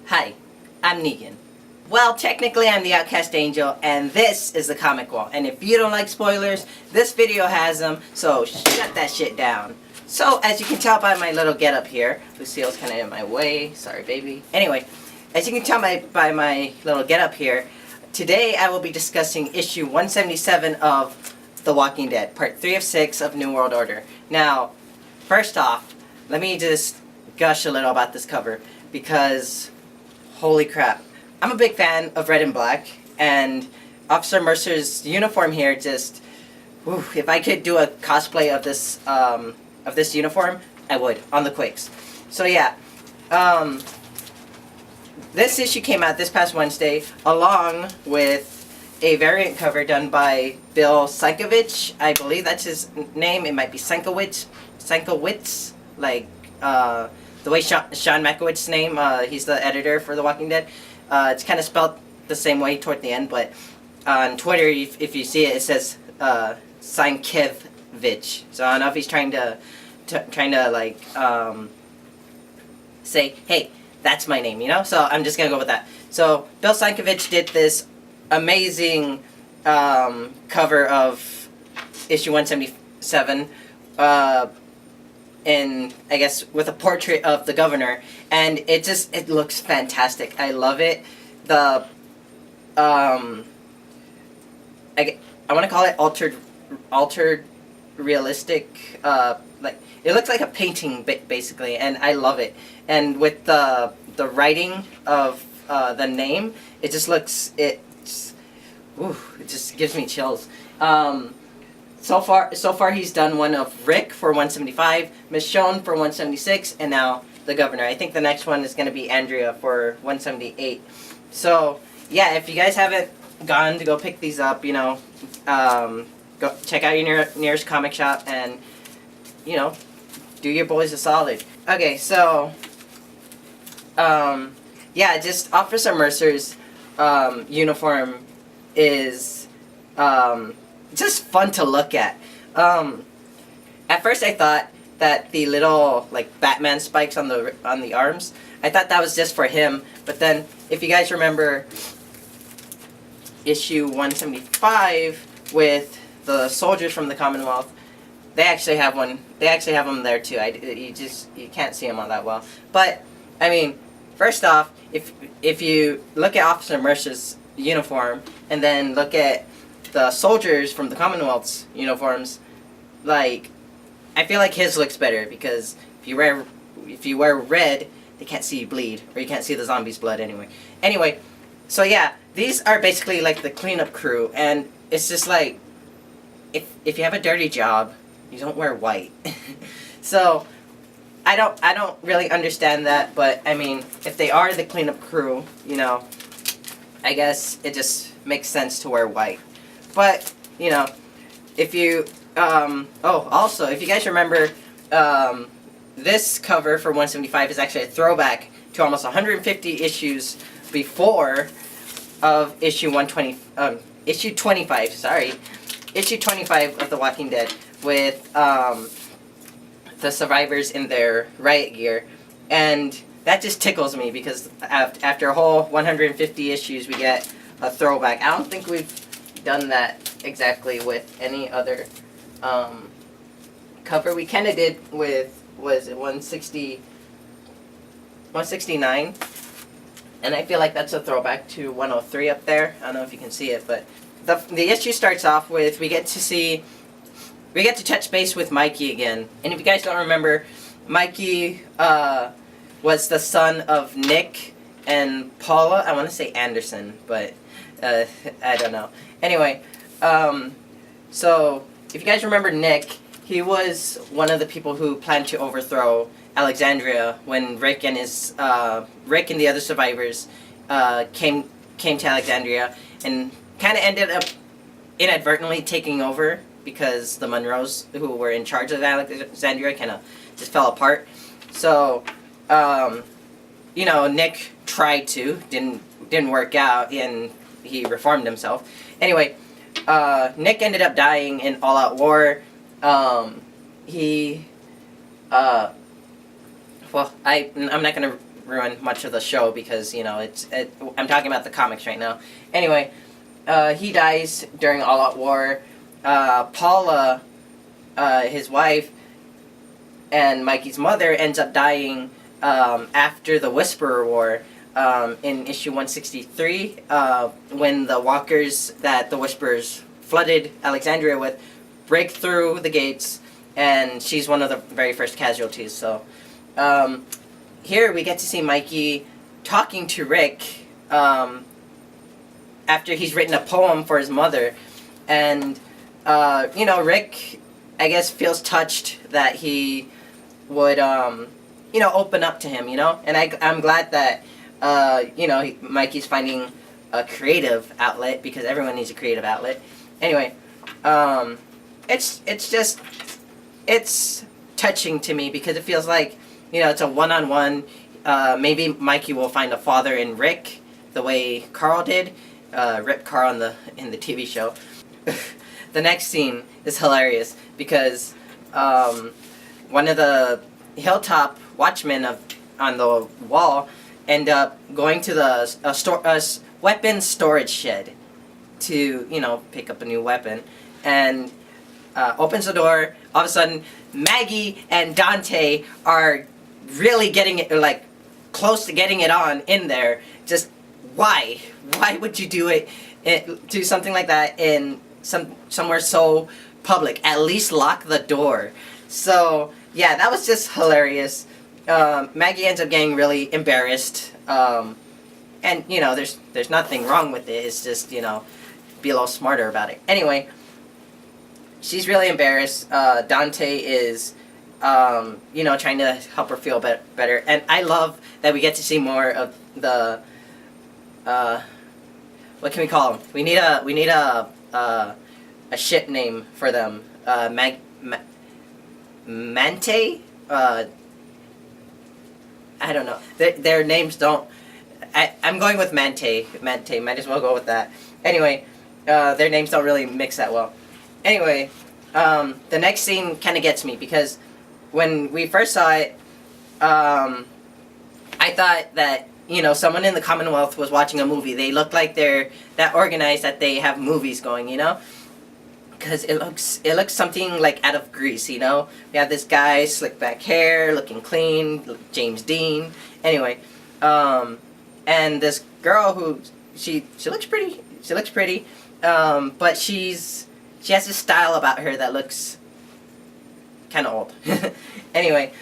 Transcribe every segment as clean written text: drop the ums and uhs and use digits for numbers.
Hi, I'm Negan. Well, technically I'm the Outcast Angel, and this is the Comic Wall. And if you don't like spoilers, this video has them, so shut that shit down. So, as you can tell by my little getup here, Lucille's kind of in my way, sorry baby. Anyway, as you can tell by my little getup here, today I will be discussing issue 177 of The Walking Dead, part 3 of 6 of New World Order. Now, first off, let me just gush a little about this cover, because holy crap. I'm a big fan of red and black, and Officer Mercer's uniform here just, whew, if I could do a cosplay of this uniform, I would, on the quicks. So yeah, this issue came out this past Wednesday, along with a variant cover done by Bill Sienkiewicz. I believe that's his name. It might be Sienkiewicz, like the way Sean Makowitz's name. He's the editor for The Walking Dead. It's kind of spelled the same way toward the end, but on Twitter, if you see it, it says Sienkiewicz. So I don't know if he's trying to like say, hey, that's my name, you know? So I'm just gonna go with that. So Bill Sienkiewicz did this amazing cover of issue 177, in, I guess, with a portrait of the governor, and it looks fantastic. I love it. The I want to call it altered realistic, like it looks like a painting basically, and I love it. And with the writing of the name, it just looks, it just gives me chills. So far he's done one of Rick for 175, Michonne for 176, and now the governor. I think the next one is going to be Andrea for 178. So yeah, if you guys haven't gone to go pick these up, you know, go check out your nearest comic shop and, you know, do your boys a solid. Okay, so yeah, just Officer Mercer's uniform is just fun to look at. At first I thought that the little like Batman spikes on the arms, I thought that was just for him, but then if you guys remember issue 175 with the soldiers from the Commonwealth, they actually have one. They actually have them there too. You can't see them all that well. But I mean, first off, if you look at Officer Mercer's uniform and then look at the soldiers from the Commonwealth's uniforms, like, I feel like his looks better, because if you wear red, they can't see you bleed, or you can't see the zombies' blood anyway. Anyway, so yeah, these are basically like the cleanup crew, and it's just like, if you have a dirty job, you don't wear white. So I don't really understand that, but I mean, if they are the cleanup crew, you know, I guess it just makes sense to wear white. But, you know, if you, also, if you guys remember, this cover for 175 is actually a throwback to almost 150 issues before of issue 25, sorry. Issue 25 of The Walking Dead, with, the survivors in their riot gear. And that just tickles me, because after a whole 150 issues, we get a throwback. I don't think we've done that exactly with any other cover. We kind of did with, was it 169, and I feel like that's a throwback to 103 up there. I don't know if you can see it, but the issue starts off with, we get to touch base with Mikey again. And if you guys don't remember, Mikey was the son of Nick and Paula. I want to say Anderson, but I don't know. Anyway, so if you guys remember Nick, he was one of the people who planned to overthrow Alexandria when Rick and the other survivors came to Alexandria, and kind of ended up inadvertently taking over, because the Monroes, who were in charge of Alexandria, kind of just fell apart. So, you know, Nick tried to, didn't work out, and he reformed himself. Anyway, Nick ended up dying in all-out war. Well, I'm not gonna ruin much of the show because I'm talking about the comics right now. Anyway, he dies during All Out War. Paula, his wife, and Mikey's mother ends up dying after the Whisperer War in issue 163 when the walkers that the Whisperers flooded Alexandria with break through the gates, and she's one of the very first casualties. So here we get to see Mikey talking to Rick after he's written a poem for his mother, and Rick, I guess, feels touched that he would open up to him, and I'm glad that Mikey's finding a creative outlet, because everyone needs a creative outlet. Anyway, it's touching to me because it feels like it's a one-on-one. Maybe Mikey will find a father in Rick the way Carl did. Rip Carl in the TV show. The next scene is hilarious because one of the hilltop watchmen on the wall end up going to the weapons storage shed to pick up a new weapon, and opens the door. All of a sudden, Maggie and Dante are really getting it, like, close to getting it on in there. Just why would you do something like that in somewhere so public? At least lock the door. So yeah, that was just hilarious. Maggie ends up getting really embarrassed, and there's nothing wrong with it. It's just be a little smarter about it. Anyway, she's really embarrassed. Dante is trying to help her feel better, and I love that we get to see more of the what can we call them? We need a ship name for them. Mante? I don't know. Their names don't... I'm going with Mante. Mante. Might as well go with that. Anyway, their names don't really mix that well. Anyway, the next scene kind of gets me because when we first saw it, I thought that someone in the Commonwealth was watching a movie. They look like they're that organized that they have movies going, because it looks something like out of Grease, We have this guy, slick back hair, looking clean, James Dean. Anyway, and this girl who she looks pretty. She looks pretty, but she has this style about her that looks kind of old. Anyway,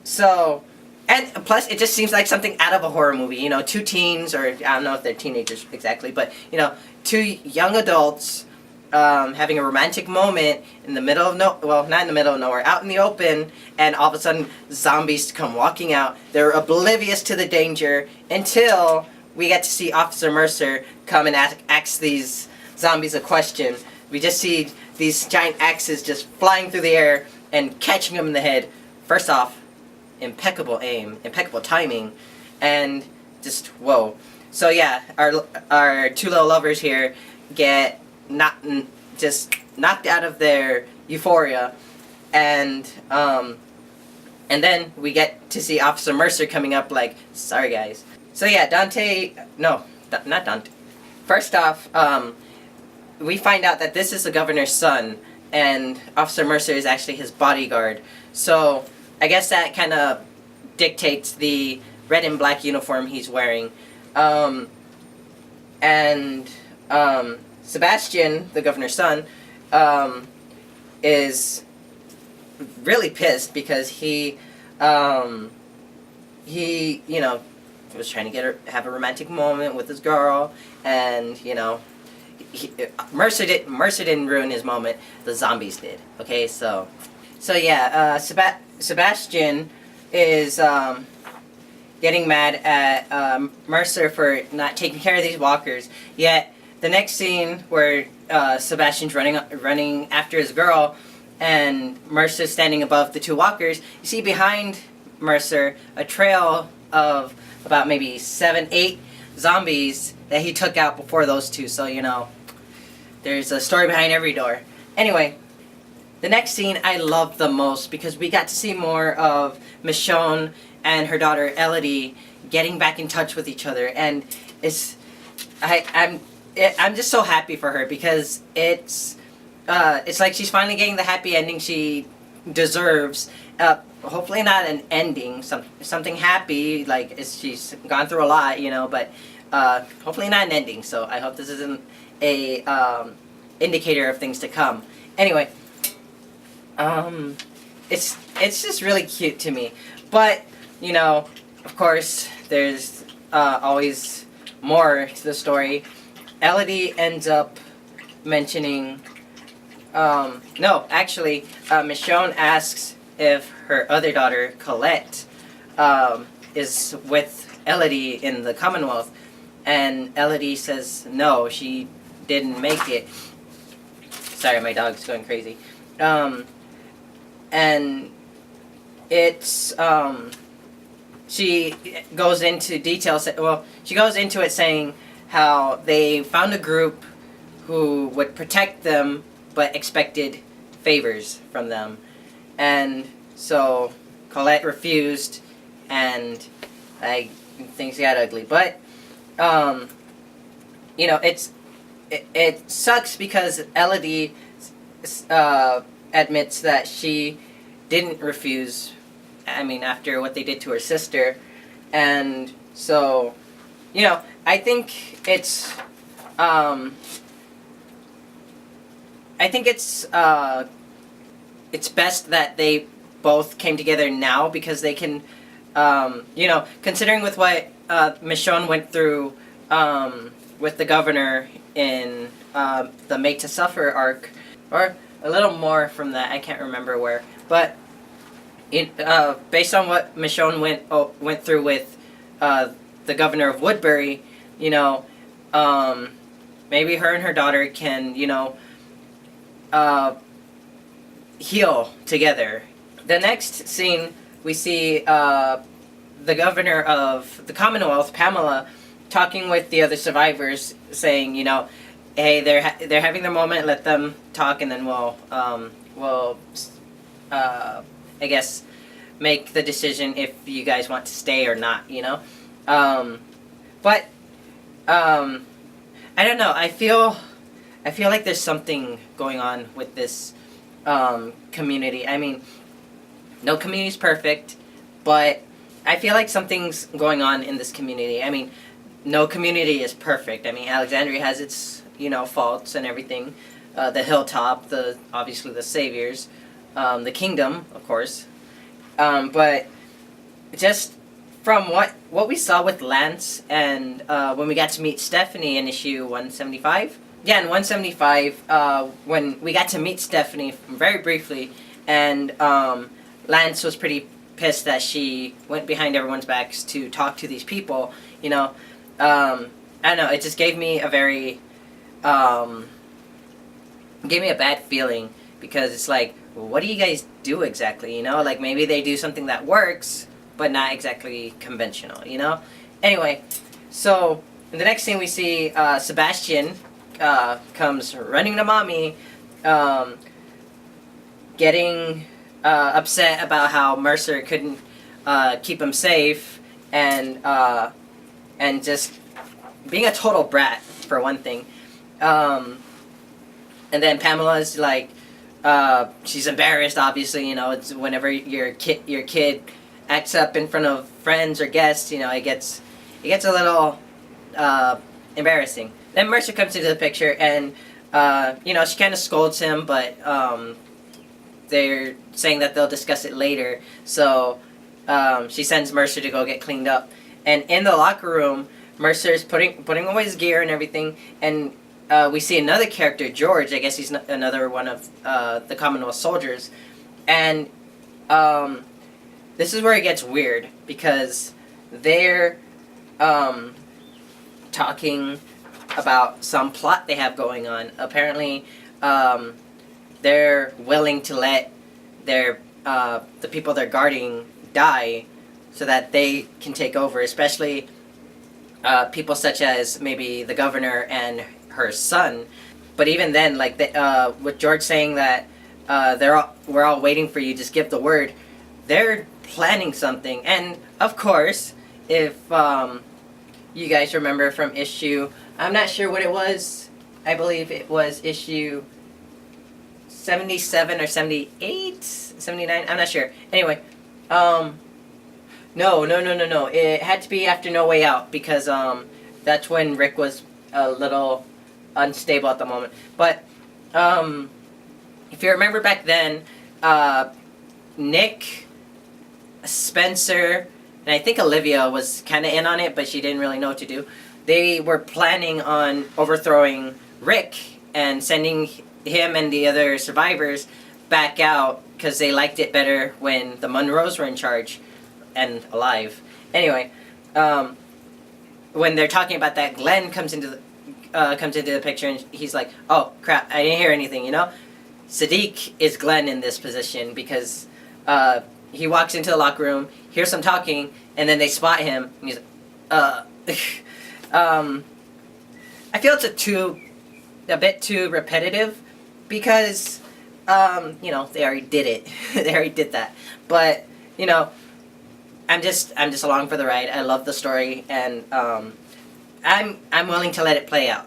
so. And plus, it just seems like something out of a horror movie. Two teens, or I don't know if they're teenagers exactly, but, two young adults having a romantic moment in the middle of not in the middle of nowhere, out in the open, and all of a sudden, zombies come walking out. They're oblivious to the danger until we get to see Officer Mercer come and ask these zombies a question. We just see these giant axes just flying through the air and catching them in the head. First off, impeccable aim, impeccable timing, and just whoa. So yeah, our two little lovers here get just knocked out of their euphoria, and then we get to see Officer Mercer coming up like, sorry guys. So yeah, not Dante. First off, we find out that this is the governor's son, and Officer Mercer is actually his bodyguard. So I guess that kind of dictates the red and black uniform he's wearing. Sebastian, the governor's son, is really pissed because he was trying to have a romantic moment with his girl, and Mercer didn't ruin his moment. The zombies did. Okay, so yeah, Sebastian is getting mad at Mercer for not taking care of these walkers. Yet the next scene where Sebastian's running after his girl, and Mercer's standing above the two walkers, you see behind Mercer a trail of about maybe 7-8 zombies that he took out before those two. So there's a story behind every door. Anyway, the next scene I loved the most because we got to see more of Michonne and her daughter Elodie getting back in touch with each other, and it's I'm just so happy for her because it's like she's finally getting the happy ending she deserves. Hopefully not an ending, something happy, like she's gone through a lot, but hopefully not an ending. So I hope this isn't a indicator of things to come. Anyway, it's just really cute to me. But of course, there's always more to the story. Elodie ends up mentioning. No, actually, Michonne asks if her other daughter, Colette, is with Elodie in the Commonwealth, and Elodie says no, she didn't make it. Sorry, my dog's going crazy. And it's, she goes into details, she goes into it saying how they found a group who would protect them but expected favors from them. And so Colette refused, and things got ugly. But it sucks because Elodie admits that she didn't refuse. I mean, after what they did to her sister, and so I think it's it's best that they both came together now because they can, considering with what Michonne went through with the governor in the Made to Suffer arc, or a little more from that, I can't remember where, but based on what Michonne went through with the governor of Woodbury, maybe her and her daughter can, heal together. The next scene, we see the governor of the Commonwealth, Pamela, talking with the other survivors, saying, hey, they're having their moment, let them talk, and then we'll I guess, make the decision if you guys want to stay or not, But, I don't know, I feel like there's something going on with this community. I mean, no community's perfect, but I feel like something's going on in this community. I mean, no community is perfect. I mean, Alexandria has its, faults and everything. The Hilltop, obviously the Saviors, the Kingdom, of course. But just from what we saw with Lance and when we got to meet Stephanie in issue 175. Yeah, in 175, when we got to meet Stephanie very briefly, and Lance was pretty pissed that she went behind everyone's backs to talk to these people, I don't know, it just gave me a very, gave me a bad feeling, because it's like, well, what do you guys do exactly, like maybe they do something that works, but not exactly conventional, Anyway, so in the next scene we see Sebastian comes running to Mommy, getting upset about how Mercer couldn't keep him safe, and just being a total brat, for one thing. And then Pamela's like, she's embarrassed, obviously, it's whenever your kid acts up in front of friends or guests, it gets a little embarrassing. Then Mercer comes into the picture, and she kind of scolds him, but they're saying that they'll discuss it later. So she sends Mercer to go get cleaned up. And in the locker room, Mercer's putting away his gear and everything, and we see another character, George. I guess he's another one of the Commonwealth soldiers. And this is where it gets weird, because they're talking about some plot they have going on. Apparently, they're willing to let the people they're guarding die so that they can take over, especially people such as maybe the governor and her son. But even then, like with George saying that we're all waiting for you, just give the word, they're planning something. And of course, if you guys remember from issue, I'm not sure what it was. I believe it was issue 77 or 78, 79. I'm not sure. Anyway, no. It had to be after No Way Out because that's when Rick was a little unstable at the moment. But if you remember back then, Nick, Spencer, and I think Olivia was kind of in on it, but she didn't really know what to do. They were planning on overthrowing Rick and sending him and the other survivors back out because they liked it better when the Monroes were in charge and alive. Anyway, when they're talking about that, Glenn comes into the picture and he's like, "Oh crap! I didn't hear anything." You know, Sadiq is Glenn in this position because he walks into the locker room, hears some talking, and then they spot him, and he's I feel it's a bit too repetitive because you know, they already did it. They already did that. But you know, I'm just along for the ride. I love the story, and I'm willing to let it play out.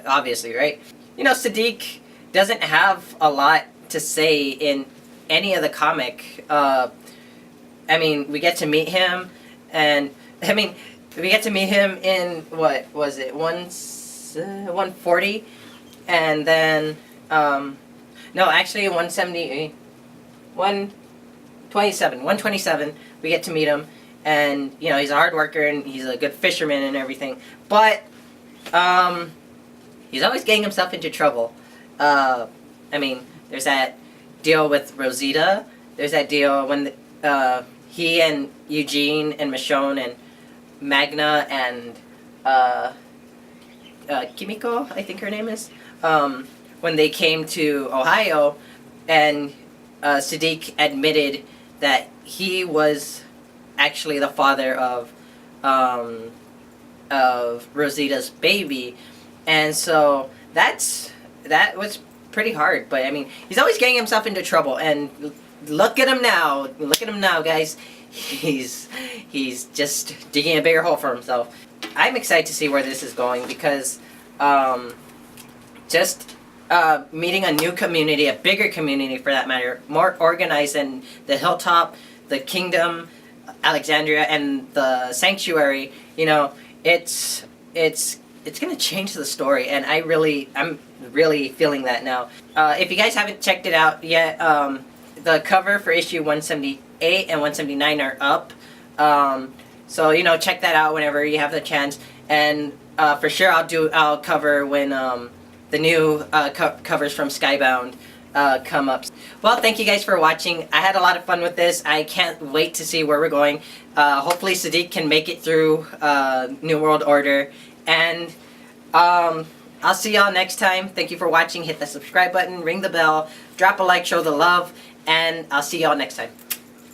Obviously, right? You know, Sadiq doesn't have a lot to say in any of the comic. I mean, we get to meet him, and I mean, we get to meet him in what was it, 140, and then no, actually 170, 127. We get to meet him, and you know, he's a hard worker and he's a good fisherman and everything, but he's always getting himself into trouble. I mean, there's that deal with Rosita. There's that deal when he and Eugene and Michonne and Magna and Kimiko, I think her name is, when they came to Ohio, and Sadiq admitted that he was actually the father of Rosita's baby, and so that was pretty hard. But I mean, he's always getting himself into trouble, and look at him now. Look at him now, guys. He's just digging a bigger hole for himself. I'm excited to see where this is going because meeting a new community, a bigger community for that matter, more organized than the Hilltop, the Kingdom, Alexandria, and the Sanctuary. You know, it's gonna change the story, and I'm really feeling that now. If you guys haven't checked it out yet, the cover for issue 178 and 179 are up. So you know, check that out whenever you have the chance. And for sure, I'll cover when the new covers from Skybound come up. Well, thank you guys for watching. I had a lot of fun with this. I can't wait to see where we're going. Hopefully, Sadiq can make it through New World Order. And I'll see y'all next time. Thank you for watching. Hit the subscribe button, ring the bell, drop a like, show the love, and I'll see y'all next time.